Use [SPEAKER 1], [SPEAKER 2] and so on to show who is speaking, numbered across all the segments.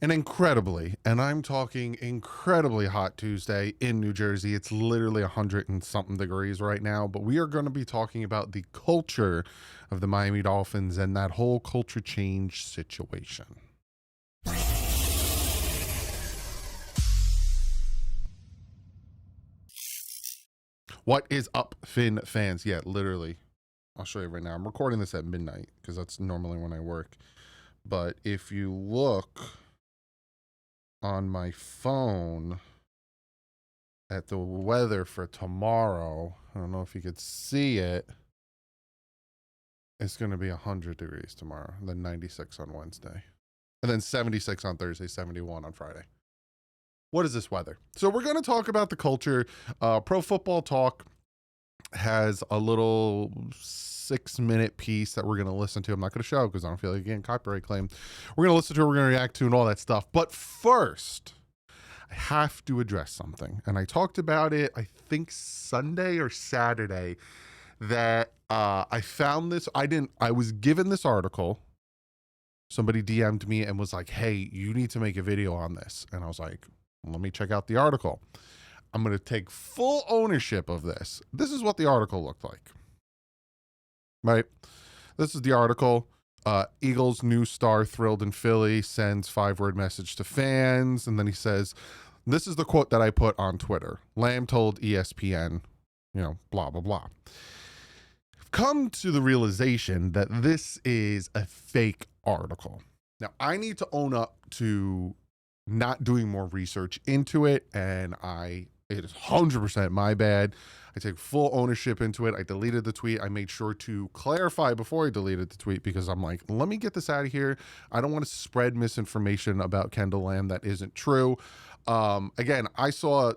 [SPEAKER 1] An incredibly, and I'm talking incredibly hot Tuesday in New Jersey. It's literally 100 and something degrees right now, but we are going to be talking about the culture of the Miami Dolphins and that whole culture change situation. What is up, Finn fans? Yeah, literally. I'll show you right now. I'm recording this at midnight because that's normally when I work. But if you look on my phone at the weather for tomorrow, I don't know if you could see it. It's going to be 100 degrees tomorrow, then 96 on Wednesday, and then 76 on Thursday, 71 on Friday. What is this weather? So we're going to talk about the culture. Pro Football Talk has a little 6-minute piece that we're going to listen to. I'm not going to show because I don't feel like getting copyright claim. We're going to listen to it, we're going to react to, and all that stuff. But first, I have to address something. And I talked about it, I think Sunday or Saturday, that I found this. I was given this article. Somebody DM'd me and was like, hey, you need to make a video on this. And I was like, let me check out the article. I'm going to take full ownership of this. This is what the article looked like. Right? This is the article. Eagles new star thrilled in Philly sends 5-word message to fans. And then he says, this is the quote that I put on Twitter. Lamb told ESPN, blah, blah, blah. I've come to the realization that this is a fake article. Now, I need to own up to not doing more research into it, and it is 100% my bad. I take full ownership into it. I deleted the tweet. I made sure to clarify before I deleted the tweet because I'm like, let me get this out of here. I don't want to spread misinformation about Kendall Lamb that isn't true. Again, I saw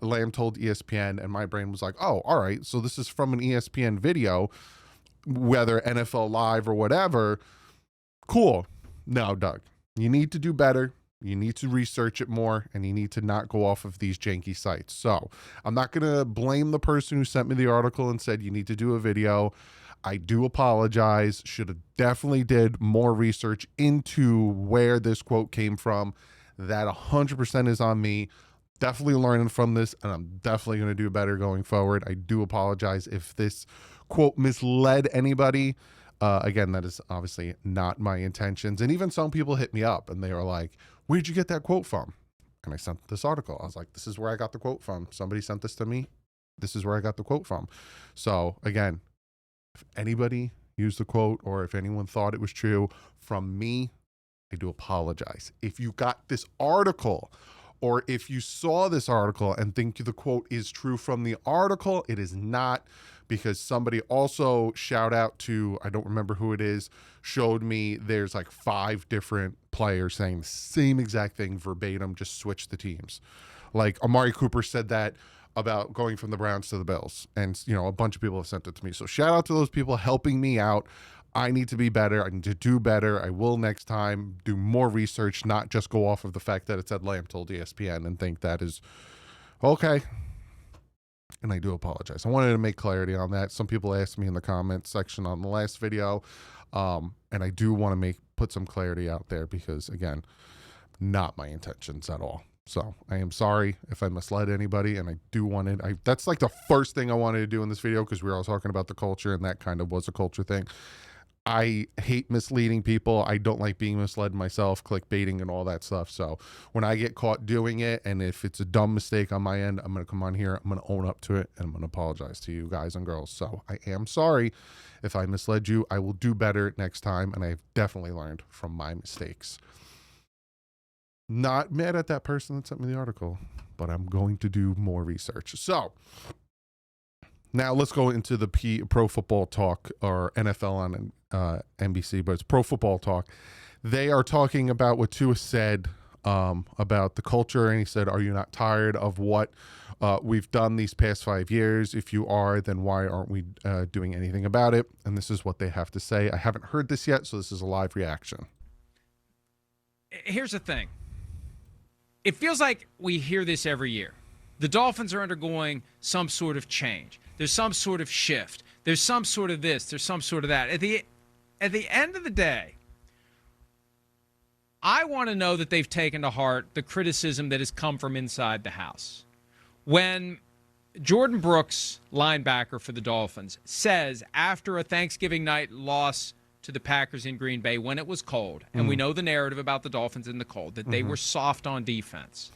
[SPEAKER 1] Lamb told ESPN, and my brain was like, oh, all right, so this is from an ESPN video, whether NFL Live or whatever. Cool. No, Doug, you need to do better. You need to research it more, and you need to not go off of these janky sites. So I'm not going to blame the person who sent me the article and said you need to do a video. I do apologize. Should have definitely did more research into where this quote came from. That 100% is on me. Definitely learning from this, and I'm definitely going to do better going forward. I do apologize if this quote misled anybody. Again, that is obviously not my intentions. And even some people hit me up and they were like, where'd you get that quote from? And I sent this article. I was like, this is where I got the quote from. Somebody sent this to me. This is where I got the quote from. So again, if anybody used the quote or if anyone thought it was true from me, I do apologize. If you got this article or if you saw this article and think the quote is true from the article, it is not, because somebody also, shout out to, I don't remember who it is, showed me there's like 5 different players saying the same exact thing verbatim, just switch the teams. Like Amari Cooper said that about going from the Browns to the Bills, and a bunch of people have sent it to me. So shout out to those people helping me out. I need to be better. I need to do better. I will next time do more research, not just go off of the fact that it said Lamb told ESPN and think that is okay. And I do apologize. I wanted to make clarity on that. Some people asked me in the comments section on the last video, and I do want to put some clarity out there because, again, not my intentions at all. So I am sorry if I misled anybody, and I do want it. That's like the first thing I wanted to do in this video because we were all talking about the culture, and that kind of was a culture thing. I hate misleading people. I don't like being misled myself, clickbaiting and all that stuff. So when I get caught doing it, and if it's a dumb mistake on my end, I'm going to come on here, I'm going to own up to it, and I'm going to apologize to you guys and girls. So I am sorry if I misled you. I will do better next time, and I've definitely learned from my mistakes. Not mad at that person that sent me the article, but I'm going to do more research. So now let's go into the Pro Football Talk, or NFL on NBC, but it's Pro Football Talk. They are talking about what Tua said about the culture, and he said, are you not tired of what we've done these past 5 years? If you are, then why aren't we doing anything about it? And this is what they have to say. I haven't heard this yet, so this is a live reaction.
[SPEAKER 2] Here's the thing. It feels like we hear this every year. The Dolphins are undergoing some sort of change. There's some sort of shift. There's some sort of this. There's some sort of that. At the end of the day, I want to know that they've taken to heart the criticism that has come from inside the house. When Jordan Brooks, linebacker for the Dolphins, says after a Thanksgiving night loss to the Packers in Green Bay when it was cold, and we know the narrative about the Dolphins in the cold, that they were soft on defense.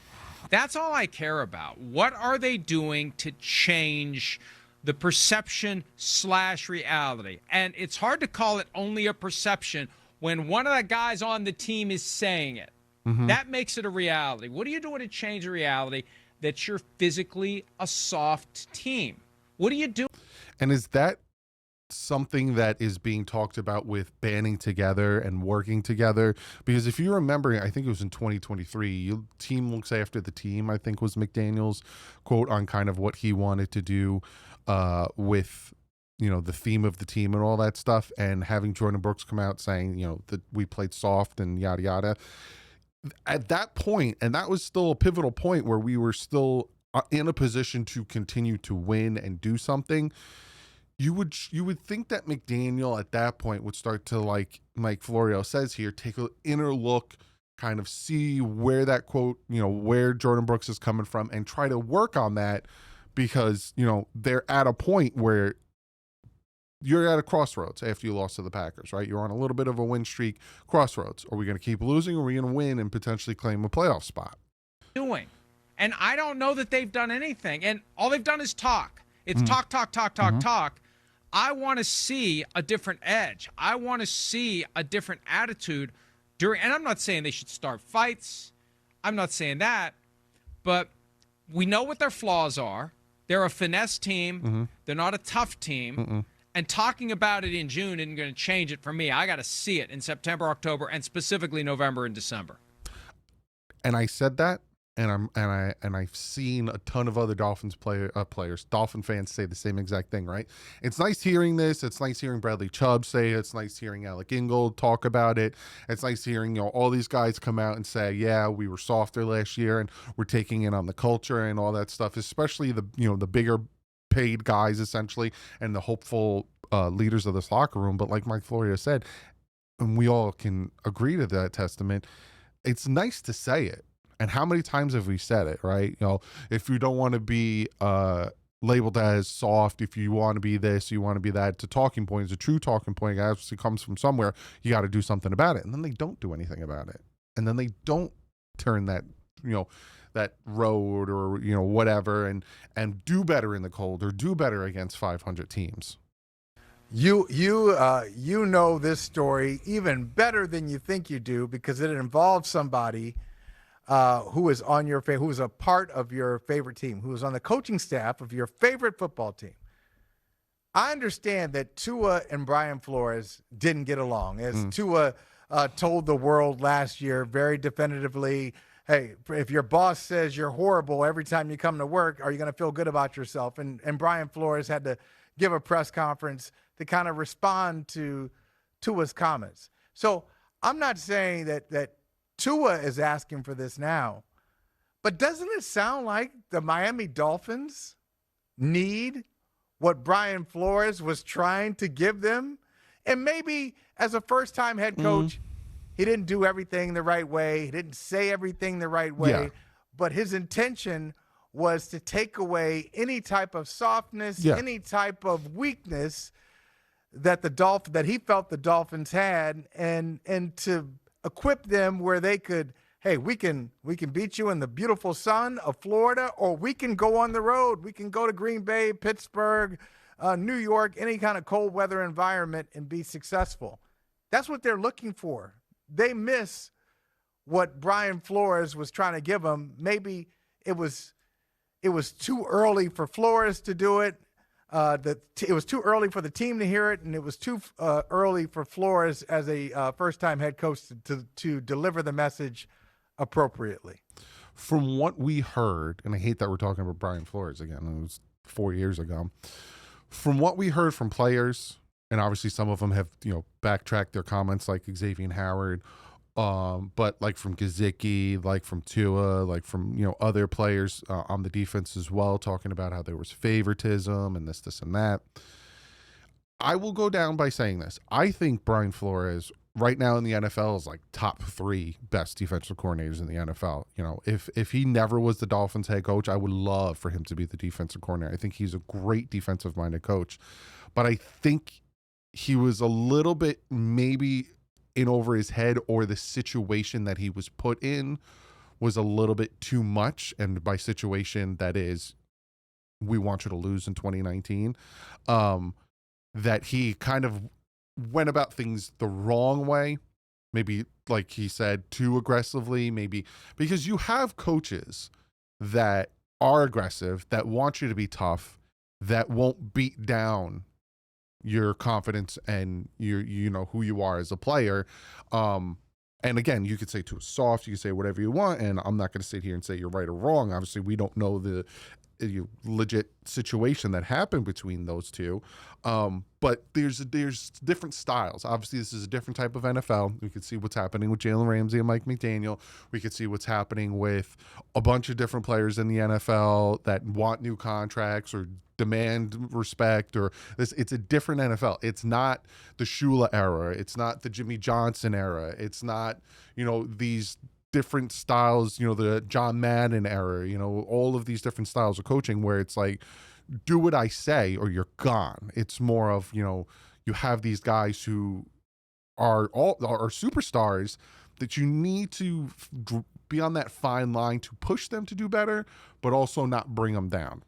[SPEAKER 2] That's all I care about. What are they doing to change the perception/reality? And it's hard to call it only a perception when one of the guys on the team is saying it. That makes it a reality. What are you doing to change the reality that you're physically a soft team? What do you do?
[SPEAKER 1] And is that something that is being talked about with banding together and working together? Because if you remember, I think it was in 2023, your team looks after the team, I think was McDaniel's quote on kind of what he wanted to do with, you know, the theme of the team and all that stuff, and having Jordan Brooks come out saying, you know, that we played soft and yada yada. At that point, and that was still a pivotal point where we were still in a position to continue to win and do something, you would think that McDaniel at that point would start to, like Mike Florio says here, take an inner look, kind of see where that quote, you know, where Jordan Brooks is coming from, and try to work on that, because, you know, they're at a point where you're at a crossroads after you lost to the Packers, right? You're on a little bit of a win streak, crossroads. Are we going to keep losing, or are we going to win and potentially claim a playoff spot?
[SPEAKER 2] Doing. And I don't know that they've done anything. And all they've done is talk. It's talk. I want to see a different edge. I want to see a different attitude during, and I'm not saying they should start fights. I'm not saying that. But we know what their flaws are. They're a finesse team. They're not a tough team. And talking about it in June isn't going to change it for me. I got to see it in September, October, and specifically November and December.
[SPEAKER 1] And I said that, and I've seen a ton of other Dolphins players, Dolphin fans say the same exact thing, right? It's nice hearing this. It's nice hearing Bradley Chubb say it. It's nice hearing Alec Ingold talk about it. It's nice hearing, you know, all these guys come out and say, yeah, we were softer last year and we're taking in on the culture and all that stuff, especially the, you know, the bigger paid guys essentially and the hopeful leaders of this locker room. But like Mike Florio said, and we all can agree to that testament, it's nice to say it. And how many times have we said it, right? You know, if you don't want to be labeled as soft, if you want to be this, you want to be that, it's a talking point. It's a true talking point. It actually comes from somewhere. You got to do something about it. And then they don't do anything about it. And then they don't turn that, you know, that road or, you know, whatever, and do better in the cold or do better against 500 teams.
[SPEAKER 3] You know this story even better than you think you do, because it involves somebody who is on your who is a part of your favorite team, who is on the coaching staff of your favorite football team. I understand that Tua and Brian Flores didn't get along, as Tua told the world last year very definitively, hey, if your boss says you're horrible every time you come to work, are you going to feel good about yourself? And Brian Flores had to give a press conference to kind of respond to Tua's comments. So I'm not saying that Tua is asking for this now, but doesn't it sound like the Miami Dolphins need what Brian Flores was trying to give them? And maybe as a first-time head coach, he didn't do everything the right way. He didn't say everything the right way, but his intention was to take away any type of softness, any type of weakness that that he felt the Dolphins had, and to equip them where they could, hey, we can beat you in the beautiful sun of Florida, or we can go on the road. We can go to Green Bay, Pittsburgh, New York, any kind of cold weather environment and be successful. That's what they're looking for. They miss what Brian Flores was trying to give them. Maybe it was too early for Flores to do it. It was too early for the team to hear it, and it was too early for Flores as a first-time head coach to deliver the message appropriately.
[SPEAKER 1] From what we heard, and I hate that we're talking about Brian Flores again, it was 4 years ago. From what we heard from players, and obviously some of them have, you know, backtracked their comments, like Xavier Howard, but like from Gesicki, like from Tua, like from, you know, other players on the defense as well, talking about how there was favoritism and this and that. I will go down by saying this. I think Brian Flores right now in the NFL is like top 3 best defensive coordinators in the NFL. You know, if he never was the Dolphins head coach, I would love for him to be the defensive coordinator. I think he's a great defensive minded coach, but I think he was a little bit maybe in over his head, or the situation that he was put in was a little bit too much. And by situation, that is, we want you to lose in 2019. That he kind of went about things the wrong way, maybe like he said, too aggressively, maybe, because you have coaches that are aggressive, that want you to be tough, that won't beat down your confidence and you know who you are as a player. And again, you could say too soft, you can say whatever you want, and I'm not going to sit here and say you're right or wrong. Obviously, we don't know the legit situation that happened between those two, but there's different styles. Obviously, this is a different type of NFL. We could see what's happening with Jalen Ramsey and Mike McDaniel. We could see what's happening with a bunch of different players in the NFL that want new contracts or demand respect, or this. It's a different NFL. It's not the Shula era. It's not the Jimmy Johnson era. It's not, you know, these different styles, you know, the John Madden era, you know, all of these different styles of coaching where it's like, do what I say or you're gone. It's more of, you know, you have these guys who are superstars that you need to be on that fine line to push them to do better, but also not bring them down.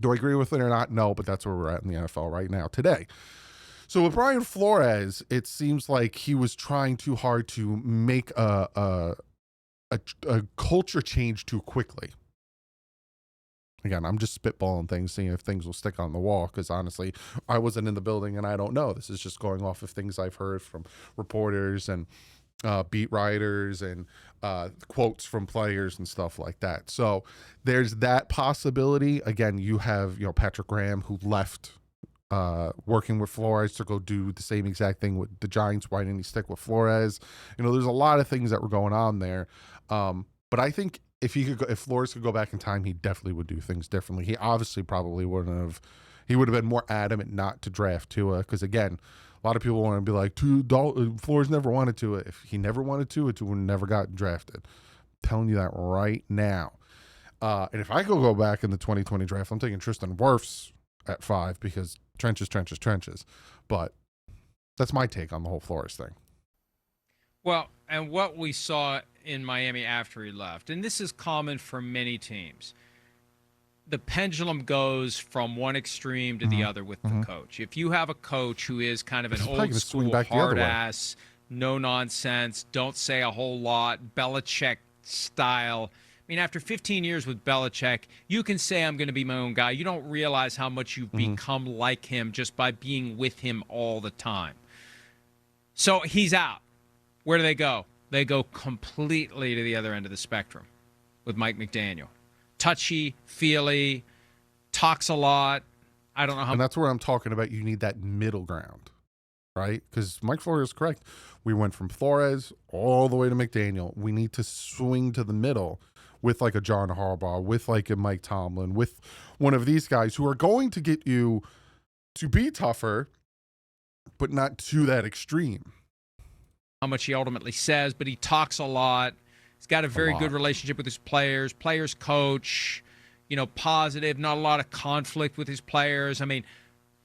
[SPEAKER 1] Do I agree with it or not? No, but that's where we're at in the NFL right now today. So with Brian Flores, it seems like he was trying too hard to make a culture change too quickly. Again, I'm just spitballing things, seeing if things will stick on the wall, because honestly, I wasn't in the building and I don't know. This is just going off of things I've heard from reporters and beat writers and quotes from players and stuff like that. So there's that possibility. Again, you have, you know, Patrick Graham, who left working with Flores to go do the same exact thing with the Giants. Why didn't he stick with Flores? You know, there's a lot of things that were going on there. But I think if Flores could go back in time, he definitely would do things differently. He obviously probably wouldn't have. He would have been more adamant not to draft Tua, because again, a lot of people want to be like, Flores never wanted Tua. If he never wanted Tua, Tua never got drafted. I'm telling you that right now. And if I could go back in the 2020 draft, I'm taking Tristan Wirfs at 5, because trenches. But that's my take on the whole Flores thing.
[SPEAKER 2] Well, and what we saw in Miami after he left, and this is common for many teams, the pendulum goes from one extreme to the other with the coach. If you have a coach who is kind of an old school, hard ass, no nonsense, don't say a whole lot, Belichick style. I mean, after 15 years with Belichick, you can say I'm going to be my own guy. You don't realize how much you've become like him just by being with him all the time. So he's out. Where do they go? They go completely to the other end of the spectrum with Mike McDaniel. Touchy, feely, talks a lot. I don't know how.
[SPEAKER 1] And that's where I'm talking about. You need that middle ground, right? Because Mike Flores is correct. We went from Flores all the way to McDaniel. We need to swing to the middle with like a John Harbaugh, with like a Mike Tomlin, with one of these guys who are going to get you to be tougher, but not to that extreme.
[SPEAKER 2] How much he ultimately says, but he talks a lot. He's got a very good relationship with his players. Players coach, you know, positive, not a lot of conflict with his players. I mean,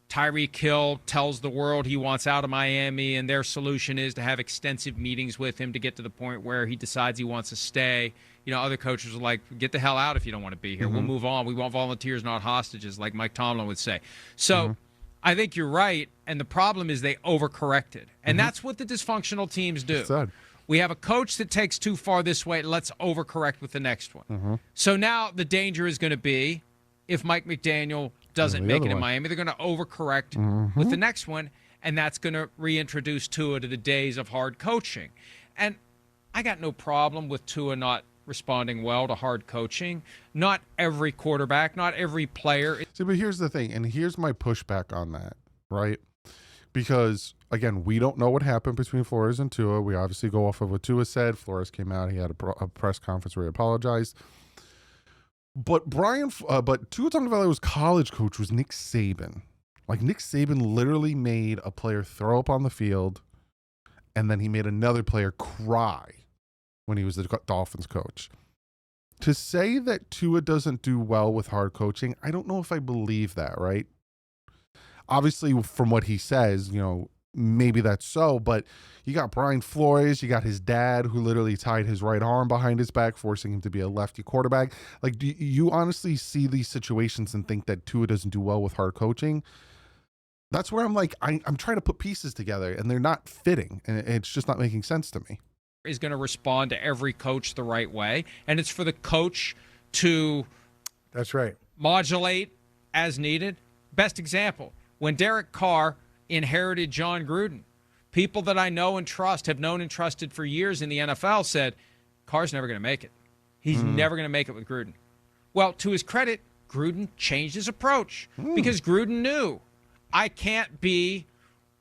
[SPEAKER 2] Tyreek Hill tells the world he wants out of Miami, and their solution is to have extensive meetings with him to get to the point where he decides he wants to stay. You know, other coaches are like, get the hell out if you don't want to be here. We'll move on. We want volunteers, not hostages, like Mike Tomlin would say. So I think you're right, and the problem is they overcorrected. And that's what the dysfunctional teams do. We have a coach that takes too far this way. Let's overcorrect with the next one. So now the danger is going to be, if Mike McDaniel doesn't make it in Miami, they're going to overcorrect with the next one, and that's going to reintroduce Tua to the days of hard coaching. And I got no problem with Tua not responding well to hard coaching. Not every quarterback, not every player.
[SPEAKER 1] See, but here's the thing, and here's my pushback on that, right? Because, again, we don't know what happened between Flores and Tua. We obviously go off of what Tua said. Flores came out. He had a press conference where he apologized. But Tua Tagovailoa's college coach was Nick Saban. Like, Nick Saban literally made a player throw up on the field and then he made another player cry when he was the Dolphins coach. To say that Tua doesn't do well with hard coaching, I don't know if I believe that, right? Obviously, from what he says, maybe that's so, but you got Brian Flores, you got his dad who literally tied his right arm behind his back, forcing him to be a lefty quarterback. Like, do you honestly see these situations and think that Tua doesn't do well with hard coaching? That's where I'm like, I'm trying to put pieces together and they're not fitting, and it's just not making sense to me.
[SPEAKER 2] Is going to respond to every coach the right way, and it's for the coach to
[SPEAKER 3] That's right.
[SPEAKER 2] modulate as needed. Best example, when Derek Carr inherited John Gruden, people that I know and trust, have known and trusted for years in the NFL, said, Carr's never going to make it. He's never going to make it with Gruden. Well, to his credit, Gruden changed his approach because Gruden knew, I can't be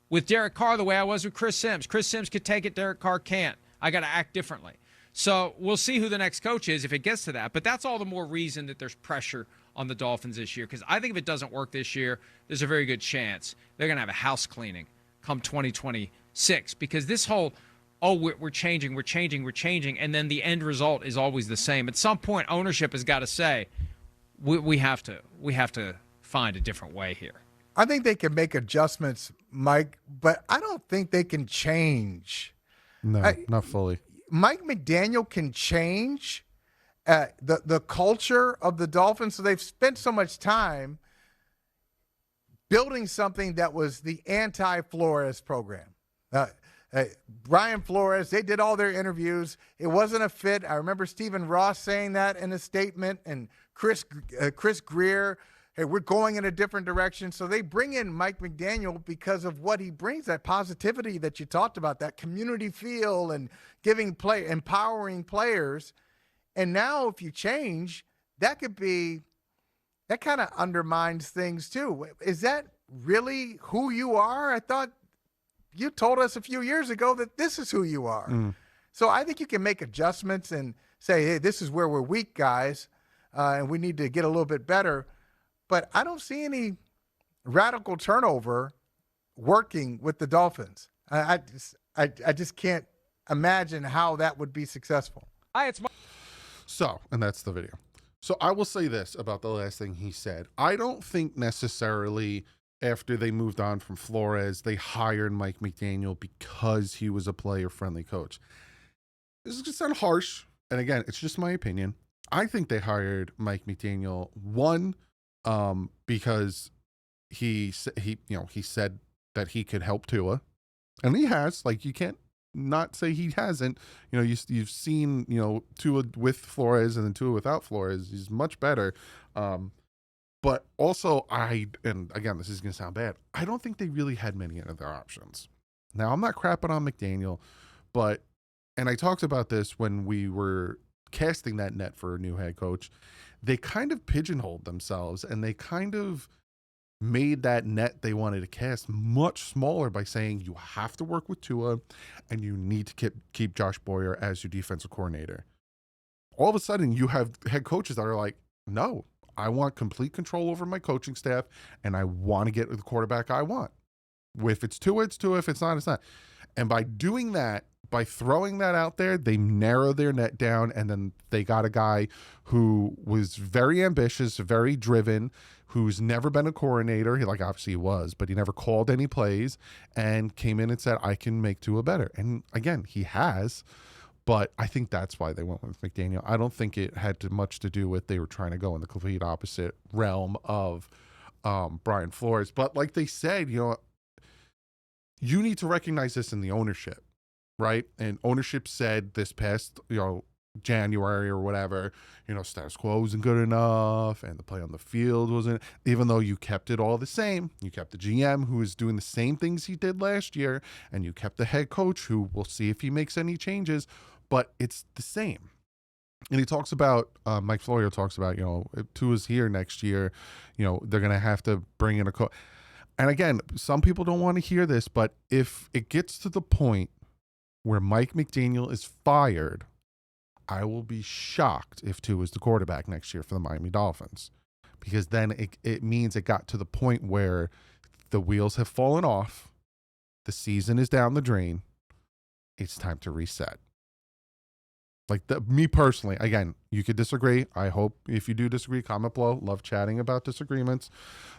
[SPEAKER 2] with Derek Carr the way I was with Chris Sims. Chris Sims could take it, Derek Carr can't. I got to act differently. So we'll see who the next coach is if it gets to that. But that's all the more reason that there's pressure on the Dolphins this year, because I think if it doesn't work this year, there's a very good chance they're going to have a house cleaning come 2026, because this whole, we're changing, and then the end result is always the same. At some point, ownership has got to say, we have to find a different way here.
[SPEAKER 3] I think they can make adjustments, Mike, but I don't think they can change.
[SPEAKER 1] No, not fully.
[SPEAKER 3] Mike McDaniel can change the culture of the Dolphins. So they've spent so much time building something that was the anti-Flores program. Brian Flores, they did all their interviews. It wasn't a fit. I remember Stephen Ross saying that in a statement, and Chris Greer, hey, we're going in a different direction. So they bring in Mike McDaniel because of what he brings, that positivity that you talked about, that community feel and empowering players. And now if you change, that kind of undermines things too. Is that really who you are? I thought you told us a few years ago that this is who you are. So I think you can make adjustments and say, hey, this is where we're weak, guys, and we need to get a little bit better. But I don't see any radical turnover working with the Dolphins. I just can't imagine how that would be successful.
[SPEAKER 1] So, and that's the video. So I will say this about the last thing he said. I don't think necessarily after they moved on from Flores, they hired Mike McDaniel because he was a player-friendly coach. This is going to sound harsh. And again, it's just my opinion. I think they hired Mike McDaniel, because he said that he could help Tua, and he has. Like, you can't not say he hasn't. You've seen Tua with Flores and then Tua without Flores. He's much better. But also, and again, this is gonna sound bad, I don't think they really had many other options. Now, I'm not crapping on McDaniel, and I talked about this when we were casting that net for a new head coach. They kind of pigeonholed themselves, and they kind of made that net they wanted to cast much smaller by saying you have to work with Tua and you need to keep Josh Boyer as your defensive coordinator. All of a sudden, you have head coaches that are like, no, I want complete control over my coaching staff, and I want to get the quarterback I want. If it's Tua, it's Tua. If it's not, it's not. And by doing that, by throwing that out there, they narrow their net down, and then they got a guy who was very ambitious, very driven, who's never been a coordinator. Obviously he was, but he never called any plays, and came in and said, I can make Tua better. And again, he has, but I think that's why they went with McDaniel. I don't think it had much to do with they were trying to go in the complete opposite realm of Brian Flores. But like they said, you need to recognize this in the ownership. Right. And ownership said this past, January or whatever, status quo wasn't good enough and the play on the field wasn't, even though you kept it all the same. You kept the GM who is doing the same things he did last year, and you kept the head coach who we'll see if he makes any changes, but it's the same. And he talks about, Mike Florio talks about, if Tua's here next year, they're going to have to bring in a coach. And again, some people don't want to hear this, but if it gets to the point where Mike McDaniel is fired, I will be shocked if Tua is the quarterback next year for the Miami Dolphins, because then it means it got to the point where the wheels have fallen off, the season is down the drain, it's time to reset. Like me personally, again, you could disagree. I hope if you do disagree, comment below. Love chatting about disagreements.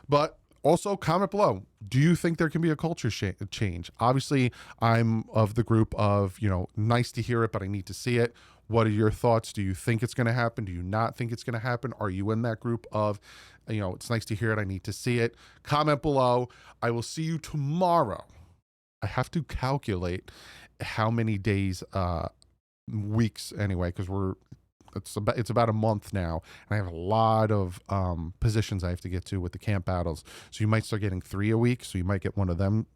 [SPEAKER 1] But also comment below. Do you think there can be a culture change? Obviously, I'm of the group of, nice to hear it, but I need to see it. What are your thoughts? Do you think it's going to happen? Do you not think it's going to happen? Are you in that group of, it's nice to hear it, I need to see it? Comment below. I will see you tomorrow. I have to calculate how many days, weeks anyway, because it's about a month now, and I have a lot of positions I have to get to with the camp battles. So you might start getting 3 a week. So you might get one of them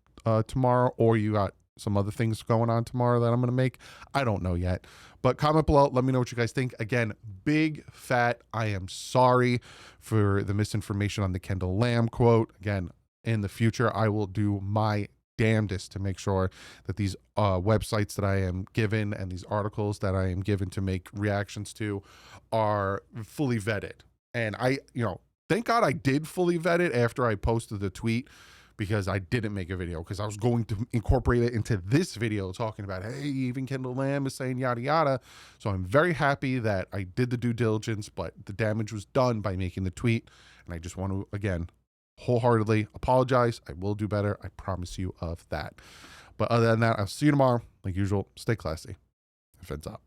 [SPEAKER 1] tomorrow, or you got some other things going on tomorrow that I'm going to make. I don't know yet, but comment below. Let me know what you guys think. Again, big fat I am sorry for the misinformation on the Kendall Lamb quote. Again, in the future, I will do my damnedest to make sure that these websites that I am given and these articles that I am given to make reactions to are fully vetted. And I, thank God I did fully vet it after I posted the tweet, because I didn't make a video, because I was going to incorporate it into this video talking about, hey, even Kendall Lamb is saying yada yada. So I'm very happy that I did the due diligence, but the damage was done by making the tweet. And I just want to, again, wholeheartedly apologize. I will do better. I promise you of that. But other than that, I'll see you tomorrow. Like usual, stay classy. Fins up.